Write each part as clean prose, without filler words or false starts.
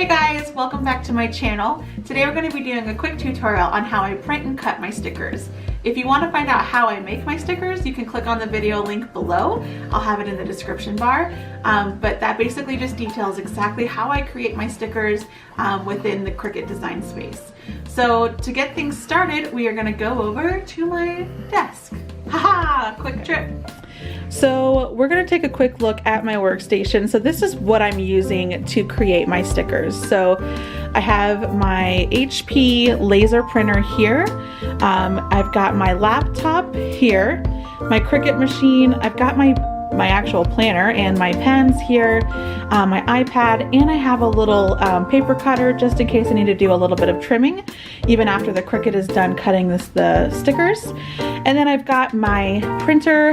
Hey guys, welcome back to my channel. Today we're going to be doing a quick tutorial on how I print and cut my stickers. If you want to find out how I make my stickers, you can click on the video link below. I'll have it in the description bar. But that basically just details exactly how I create my stickers within the Cricut design space. So to get things started, we are going to go over to my desk. Haha, quick trip. So we're going to take a quick look at my workstation. So this is what I'm using to create my stickers. So I have my HP laser printer here. I've got my laptop here, my Cricut machine. I've got my actual planner and my pens here, my iPad, and I have a little paper cutter just in case I need to do a little bit of trimming even after the Cricut is done cutting the stickers. And then I've got my printer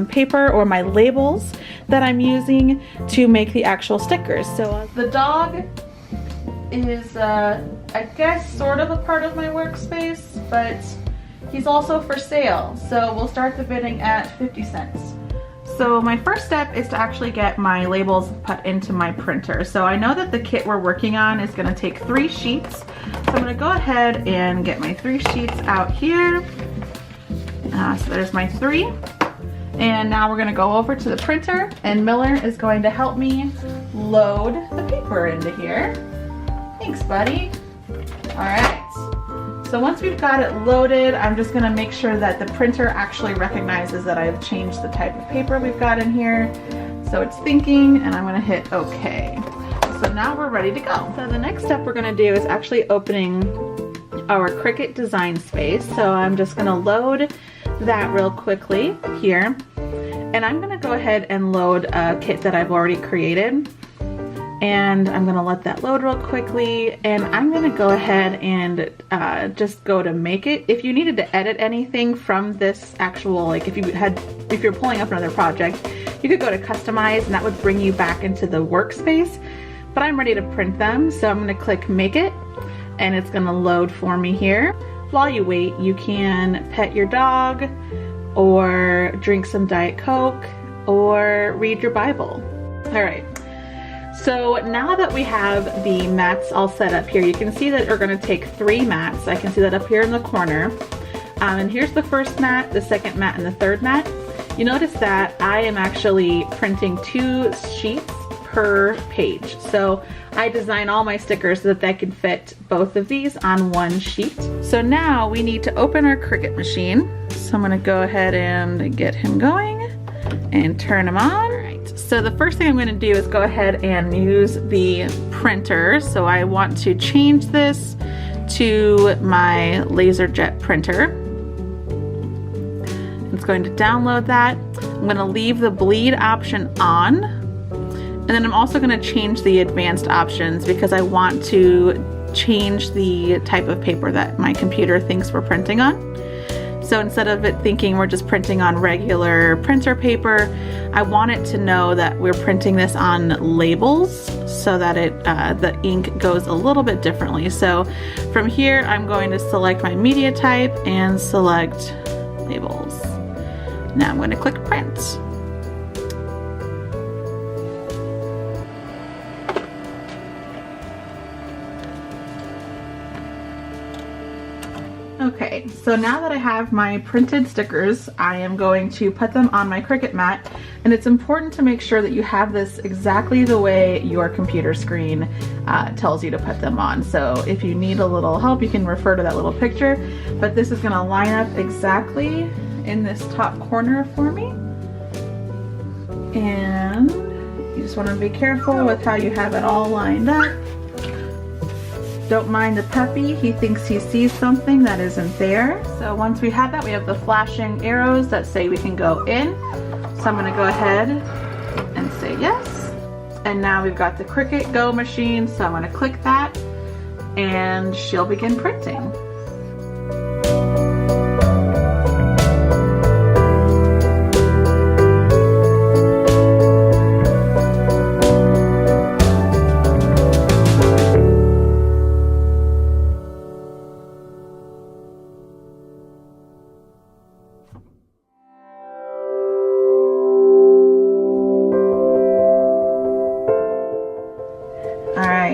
paper or my labels that I'm using to make the actual stickers. So the dog is I guess sort of a part of my workspace, but he's also for sale. So we'll start the bidding at 50 cents. So my first step is to actually get my labels put into my printer. So I know that the kit we're working on is going to take 3 sheets. So I'm going to go ahead and get my 3 sheets out here. So there's my 3. And now we're going to go over to the printer and Miller is going to help me load the paper into here. Thanks, buddy. All right. So once we've got it loaded, I'm just going to make sure that the printer actually recognizes that I've changed the type of paper we've got in here. So it's thinking, and I'm going to hit OK. So now we're ready to go. So the next step we're going to do is actually opening our Cricut design space. So I'm just going to load that real quickly here. And I'm going to go ahead and load a kit that I've already created. And I'm going to let that load real quickly, and I'm going to go ahead and just go to make it. If you needed to edit anything from this actual, like if you're pulling up another project, you could go to customize and that would bring you back into the workspace. But I'm ready to print them, so I'm going to click make it and it's going to load for me here. While you wait, you can pet your dog or drink some Diet Coke or read your Bible. All right. So now that we have the mats all set up here, you can see that we're going to take 3 mats. I can see that up here in the corner. And here's the first mat, the second mat, and the third mat. You notice that I am actually printing 2 sheets per page. So I design all my stickers so that they can fit both of these on 1 sheet. So now we need to open our Cricut machine. So I'm going to go ahead and get him going and turn him on. So the first thing I'm going to do is go ahead and use the printer. So I want to change this to my LaserJet printer. It's going to download that. I'm going to leave the bleed option on. And then I'm also going to change the advanced options because I want to change the type of paper that my computer thinks we're printing on. So instead of it thinking we're just printing on regular printer paper, I want it to know that we're printing this on labels so that the ink goes a little bit differently. So from here, I'm going to select my media type and select labels. Now I'm going to click print. Okay, so now that I have my printed stickers, I am going to put them on my Cricut mat, and it's important to make sure that you have this exactly the way your computer screen tells you to put them on. So if you need a little help, you can refer to that little picture, but this is going to line up exactly in this top corner for me. And you just want to be careful with how you have it all lined up. Don't mind the puppy, he thinks he sees something that isn't there. So once we have that, we have the flashing arrows that say we can go in. So I'm going to go ahead and say yes. And now we've got the Cricut Go machine, so I'm going to click that and she'll begin printing.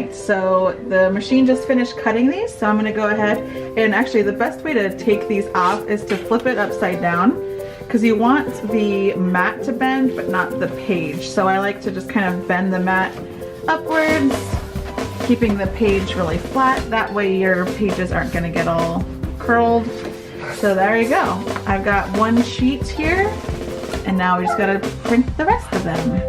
right, so the machine just finished cutting these, so I'm gonna go ahead and actually the best way to take these off is to flip it upside down because you want the mat to bend but not the page. So I like to just kind of bend the mat upwards, keeping the page really flat. That way your pages aren't gonna get all curled. So there you go. I've got one sheet here and now we just gotta print the rest of them.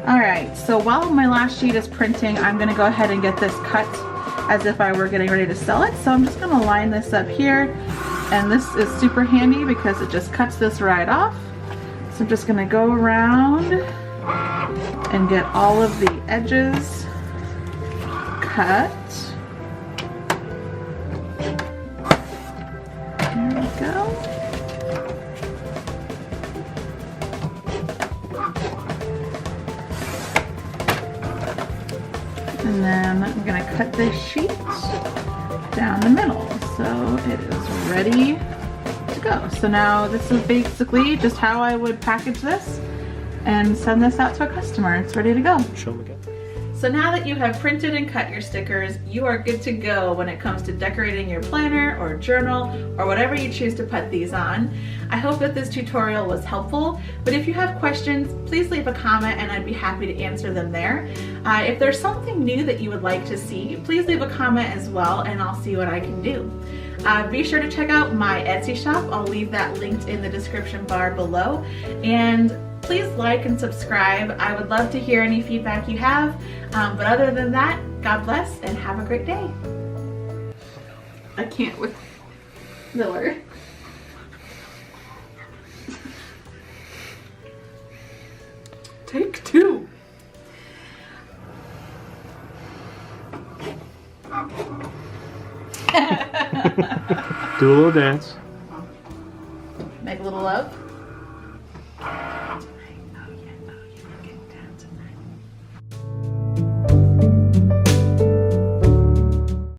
Alright, so while my last sheet is printing, I'm going to go ahead and get this cut as if I were getting ready to sell it. So I'm just going to line this up here, and this is super handy because it just cuts this right off. So I'm just going to go around and get all of the edges cut. There we go. And then I'm going to cut this sheet down the middle so it is ready to go. So now this is basically just how I would package this and send this out to a customer. It's ready to go. Show them again. So now that you have printed and cut your stickers, you are good to go when it comes to decorating your planner or journal or whatever you choose to put these on. I hope that this tutorial was helpful, but if you have questions, please leave a comment and I'd be happy to answer them there. If there's something new that you would like to see, please leave a comment as well and I'll see what I can do. Be sure to check out my Etsy shop. I'll leave that linked in the description bar below. And please like and subscribe. I would love to hear any feedback you have. But other than that, God bless and have a great day. I can't with Miller. Take two. Do a little dance. Make a little love.